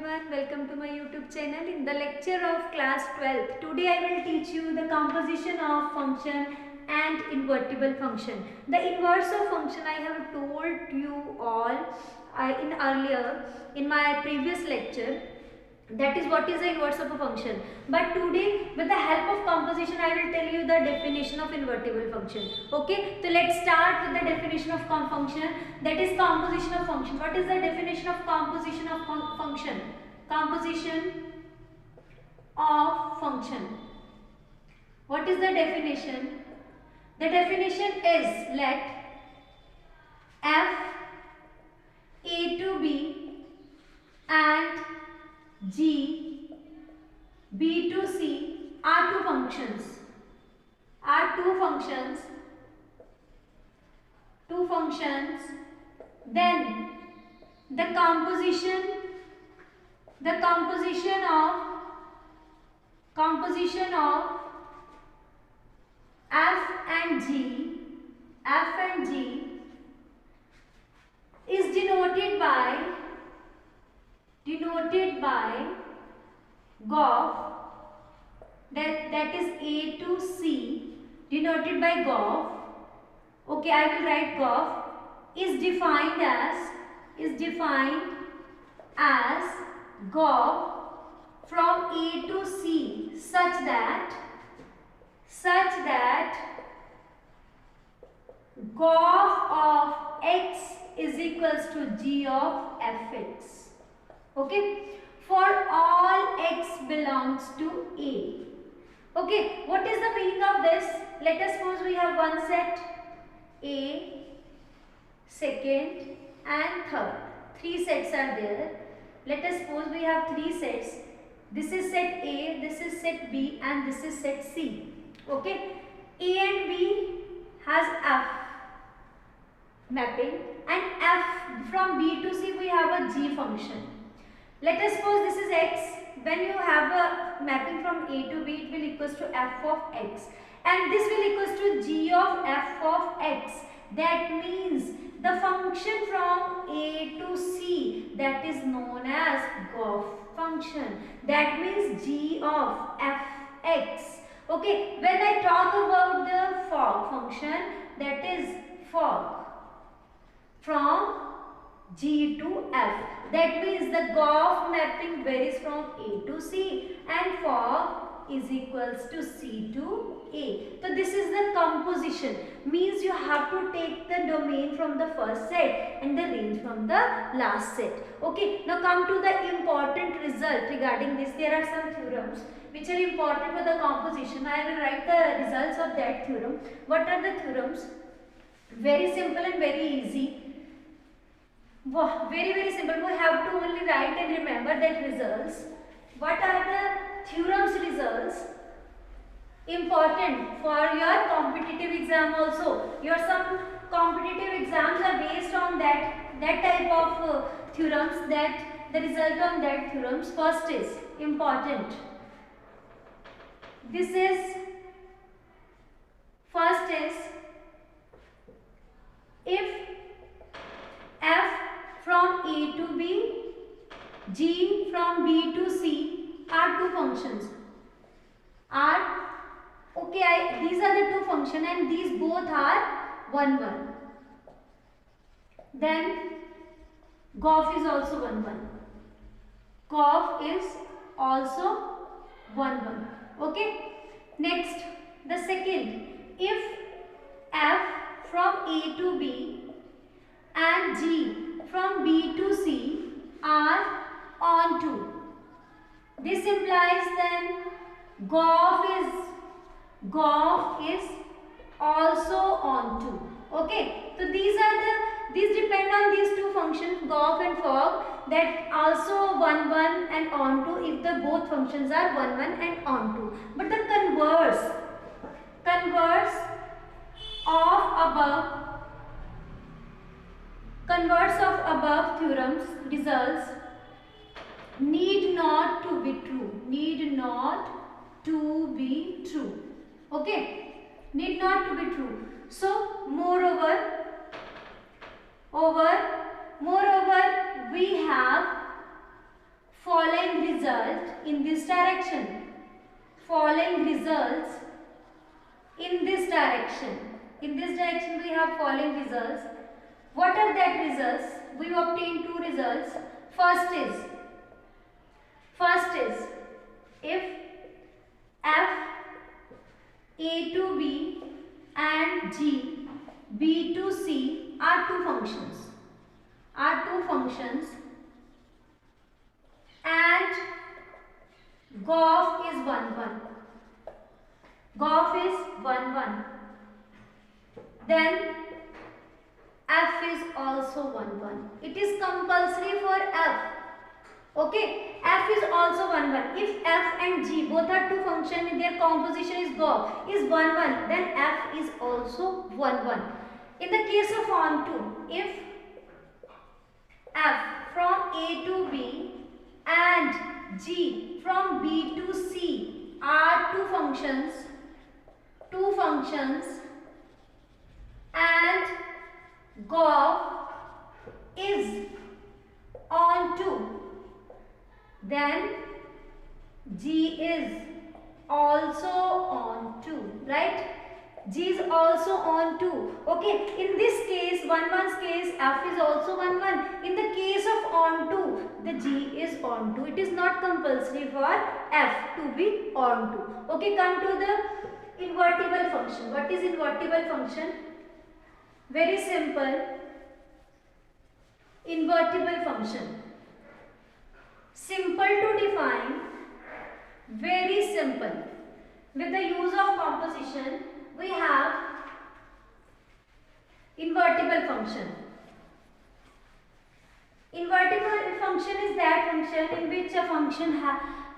everyone, welcome to my YouTube channel. In the lecture of class 12th, today I will teach you the composition of function and invertible function. The inverse of function I have told you all in my previous lecture. That is what is the inverse of a function. But today with the help of composition I will tell you the definition of invertible function. Okay, so let's start with the definition of function, that is composition of function. What is the definition of composition of function? Composition of function. What is the definition? The definition is, let f a to b and g b to c are two functions. Then the composition of f and g is denoted by GOF, that is A to C, denoted by GOF. Okay, I will write GOF is defined as GOF from A to C such that GOF of x is equals to g of fx. Okay, for all x belongs to A. Okay, what is the meaning of this? Let us suppose we have one set A, second and third. Three sets are there. Let us suppose we have three sets. This is set A, this is set B and this is set C. Okay, A and B has F mapping and F from B to C we have a G function. Let us suppose this is x. When you have a mapping from A to B, it will equals to f of x, and this will equals to g of f of x. That means the function from A to C, that is known as GOF function. That means g of fx. Okay, when I talk about the fog function, that is fog from G to F. That means the GOF mapping varies from A to C and fog is equals to C to A. So this is the composition. Means you have to take the domain from the first set and the range from the last set. Okay, now come to the important result regarding this. There are some theorems which are important for the composition. I will write the results of that theorem. What are the theorems? Very simple and very easy. Wow, very simple. We have to only write and remember that results. What are the theorems results? Important for your competitive exam also. Your some competitive exams are based on that type of theorems, that the result on that theorems. First is important. First is if f from A to B, g from B to C are two functions. These are the two functions and these both are 1, 1. Then GOF is also 1, 1. GOF is also 1, 1. Okay. Next, the second, if f from A to B and g from B to C are onto. This implies then GOF is also onto. Okay, so these depend on these two functions, GOF and fog, that also 1, 1 and onto if the both functions are 1, 1 and onto. But the converse of above theorems results need not to be true. Okay, need not to be true. So moreover we have following result in this direction. Following results in this direction. In this direction we have following results. What are that results? We obtain two results. First is if f a to b and g b to c are two functions and GOF is 1 1. GOF is 1 1. Then F is also 1 1. It is compulsory for F. Okay, F is also 1 1. If F and G both are two functions, their composition is GOF is 1 1. Then F is also 1 1. In the case of onto, if F from A to B and G from B to C are two functions and GOF is onto, then G is also onto, right? G is also onto. Okay, in this case, 1 1's case, F is also 1 1. In the case of onto, the G is onto. It is not compulsory for F to be onto. Okay, come to the invertible function. What is invertible function? Very simple. Invertible function. Simple to define. Very simple. With the use of composition, we have invertible function. Invertible function is that function in which a function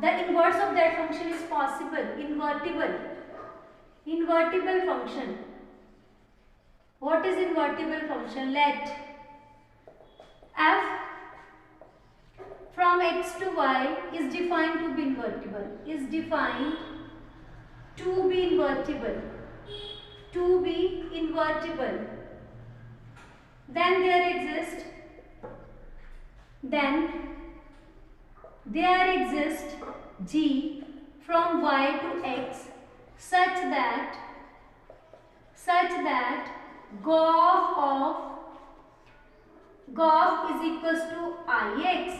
the inverse of that function is possible. Invertible function. What is invertible function? Let f from x to y is defined to be invertible. Then there exists g from y to x such that GOF is equals to ix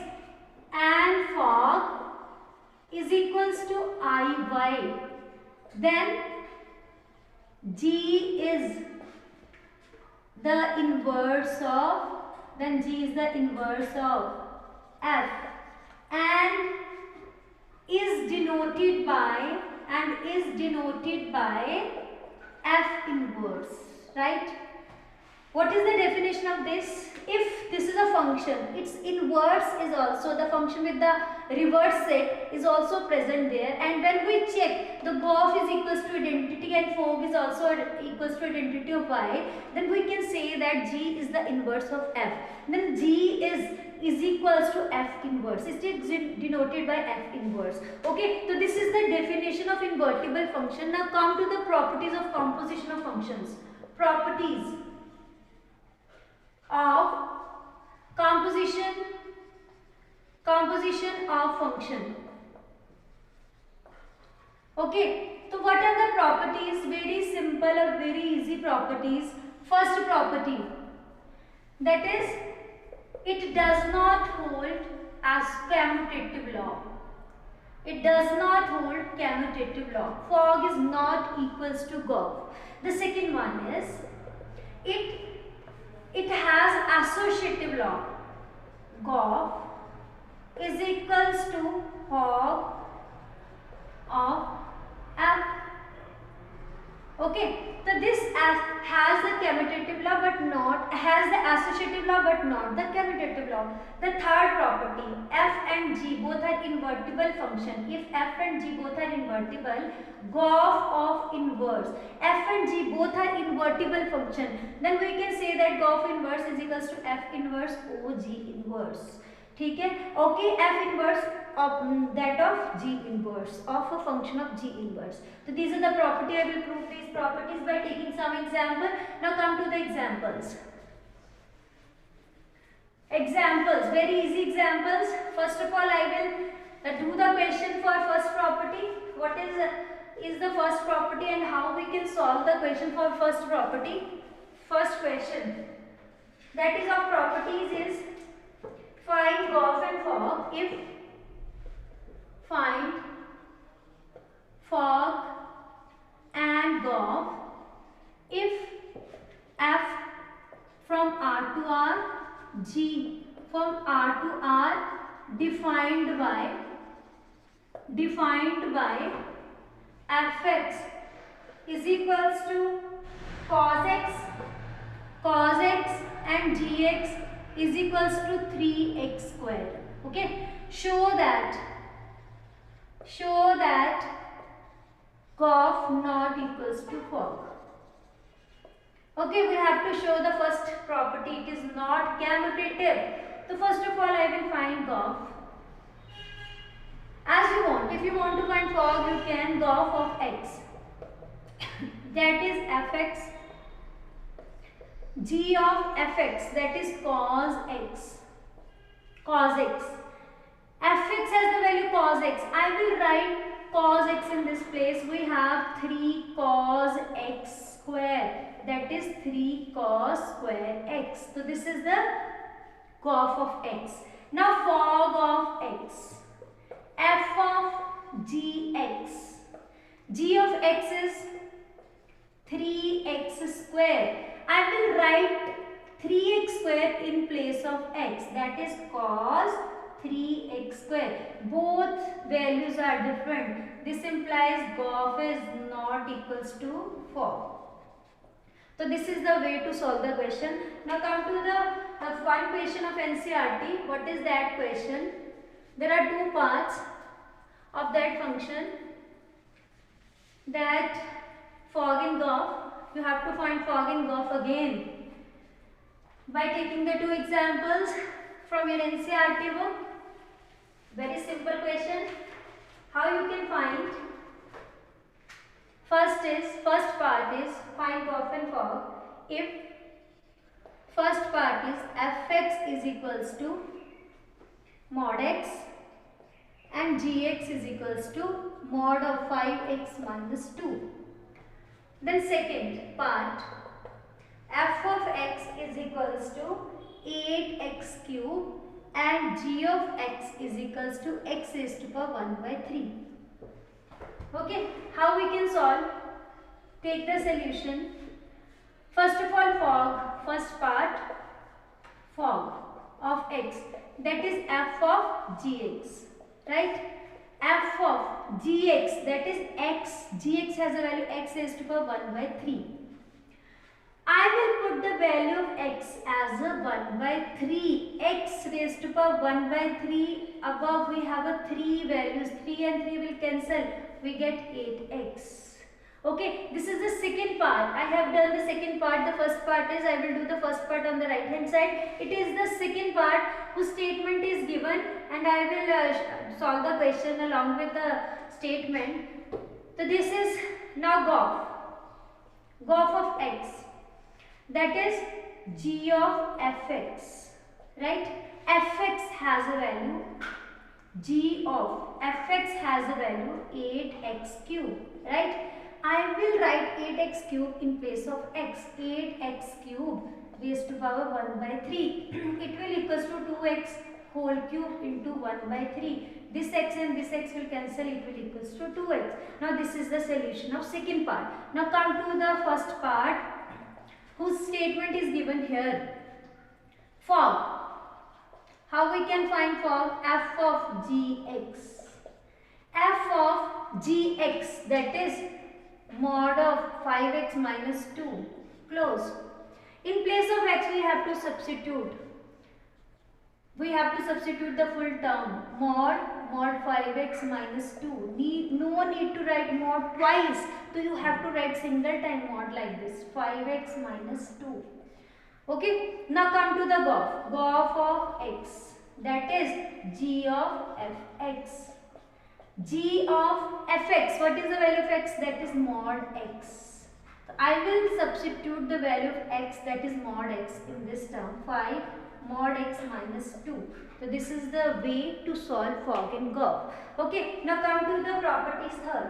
and fog is equals to iy. Then G is the inverse of F and is denoted by F inverse, right? What is the definition of this? If this is a function, its inverse is also the function with the reverse set is also present there, and when we check the GOF is equals to identity and fog is also equals to identity of y, then we can say that G is the inverse of F. Then G is equals to F inverse. It is denoted by F inverse. Okay, so this is the definition of invertible function. Now come to the properties of composition of functions. Properties of composition of function. Okay, so what are the properties? Very simple or very easy properties. First property, that is, it does not hold as commutative law. Fog is not equals to GOF. The second one is it has associative law. GOF is equals to fog of F. Okay, so this has the commutative law but not, has the associative law but not the commutative law. The third property, F and G both are invertible function. If F and G both are invertible, GOF of inverse. F and G both are invertible function. Then we can say that GOF inverse is equals to F inverse O G inverse. ठीक है? Okay, F inverse of that of G inverse of a function of G inverse. So these are the property. I will prove these properties by taking some example. Now come to the examples. Examples. very easy examples. First of all, I will do the question for first property. What is the first property and how we can solve the question for first property. First question that is of properties is find Goff and fog if find fog and Goff if f from R to R, g from R to R defined by fx is equals to cos x and gx is equals to 3x square. Okay, show that Goff not equals to fog. Okay, we have to show the first property. It is not commutative. So first of all, I will find Goff. As you want. If you want to find fog, you can Goff of x. That is fx. G of fx, that is cos x. Fx has the value cos x. I will write cos x in this place. We have 3 cos x square. That is 3 cos square x. So this is the Goff of x. Now fog of x. F of gx. G of x is 3x square. I will write 3x square in place of x. That is cos 3x square. Both values are different. This implies Goff is not equals to 4. So this is the way to solve the question. Now come to the one question of NCERT. What is that question? There are two parts of that function. That fog and Goff. You have to find fog and Goff again by taking the two examples from your NCERT book. Very simple question. How you can find? First part is find Goff and fog if first part is fx is equals to mod x and gx is equals to mod of 5x minus 2. Then second part, f of x is equals to 8x cube and g of x is equals to x raised to power 1 by 3. Okay, how we can solve? Take the solution. First of all, fog, first part, fog of x, that is f of gx, right? F of gx, that is x, gx has a value x raised to power 1 by 3. I will put the value of x as a 1 by 3, x raised to power 1 by 3, above we have a 3 values, 3 and 3 will cancel, we get 8x. Okay, this is the second part. I have done the second part. The first part is, I will do the first part on the right hand side. It is the second part whose statement is given and I will solve the question along with the statement. So this is now Goff of x, that is g of fx, right? Fx has a value, g of fx has a value 8x cube, right? I will write 8x cube in place of x. 8x cube raised to power 1 by 3. It will equals to 2x whole cube into 1 by 3. This x and this x will cancel. It will equals to 2x. Now this is the solution of second part. Now come to the first part whose statement is given here. Fog. How we can find fog? F of gx. F of gx, that is mod of 5x minus 2, close. In place of x we have to substitute. We have to substitute the full term. Mod 5x minus 2. No need to write mod twice. So you have to write single time mod like this. 5x minus 2. Okay. Now come to the Goff. Goff of x. That is g of fx. G of fx, what is the value of x? That is mod x. So I will substitute the value of x, that is mod x, in this term. 5 mod x minus 2. So this is the way to solve Fogg and Goff. Okay, now come to the properties third.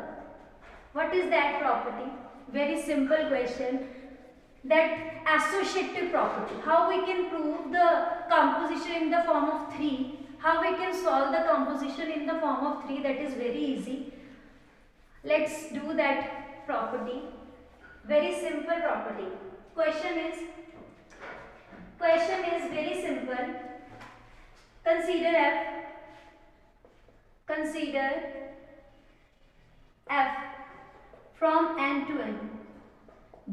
What is that property? Very simple question. That associative property. How we can prove the composition in the form of 3? How we can solve the composition in the form of 3? That is very easy. Let's do that property. Very simple property. Question is very simple. Consider f from n to n,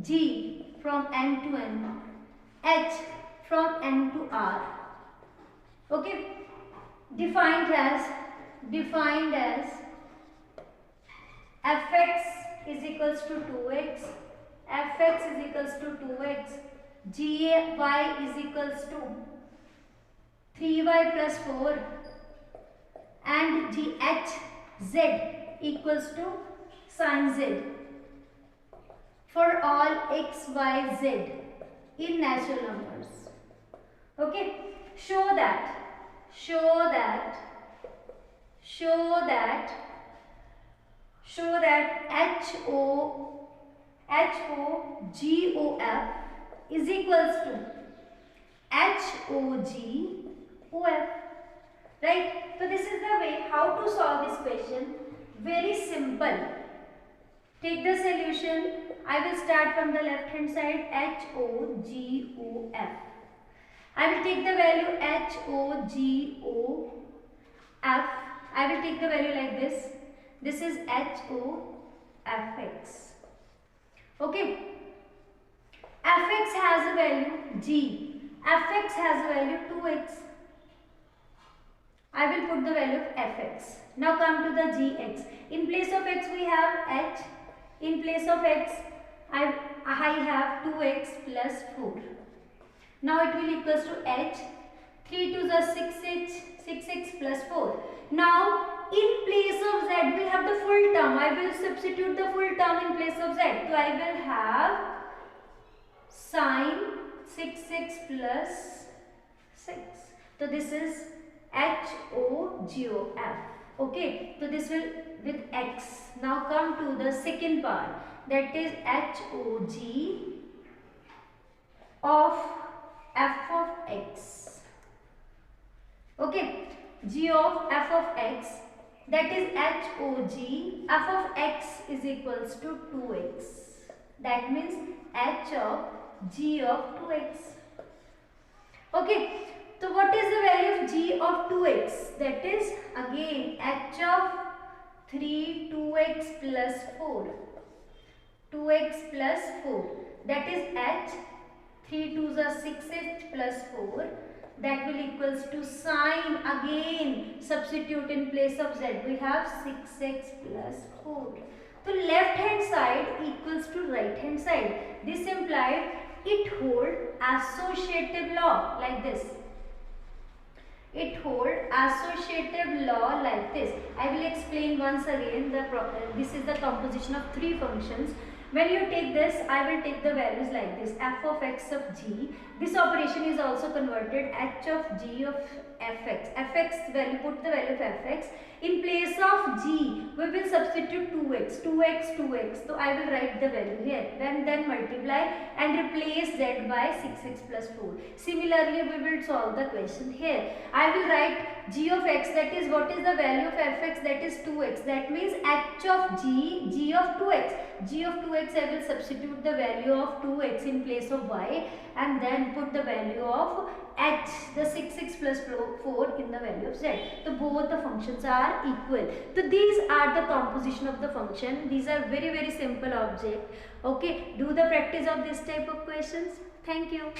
g from n to n, h from n to r. Okay, defined as fx is equals to 2x, fx is equals to 2x, gy is equals to 3y plus 4 and gh equals to sin z for all x, y, z in natural numbers. Okay, show that HOGOF is equals to HOGOF. Right? So this is the way how to solve this question. Very simple. Take the solution. I will start from the left hand side. HOGOF. I will take the value HOGOF. I will take the value like this. This is HOFX. Okay. Fx has a value g. Fx has a value 2x. I will put the value of fx. Now come to the gx. In place of x we have h. In place of x I have 2x plus 4. Now it will equals to h. 3 to the 6x plus 4. Now in place of z we have the full term. I will substitute the full term in place of z. So I will have sin 6x plus 6. So this is HOGOF. Okay, so this will with x. Now come to the second part, that is HOG of f of x. Okay, g of f of x, that is HOG f of x is equals to 2x. That means h of g of 2x. Okay, so what is the value of g of 2x? That is again h of 2x plus 4. 2x plus 4. That is h. 3 to the 6x plus 4. That will equals to sin, again substitute in place of z. We have 6x plus 4. So left hand side equals to right hand side. This implied it hold associative law like this. It hold associative law like this. I will explain once again. This is the composition of 3 functions. When you take this, I will take the values like this. F of x of g. This operation is also converted h of g of fx. Fx value, put the value of fx. In place of g, we will substitute 2x. 2x. So I will write the value here. Then multiply and replace z by 6x plus 4. Similarly, we will solve the question here. I will write g of x, that is what is the value of fx, that is 2x. That means h of g of 2x. G of 2x, I will substitute the value of 2x in place of y and then put the value of h, the 6x plus 4 in the value of z. So both the functions are equal. So these are the composition of the function. These are very, very simple object. Okay, do the practice of this type of questions. Thank you.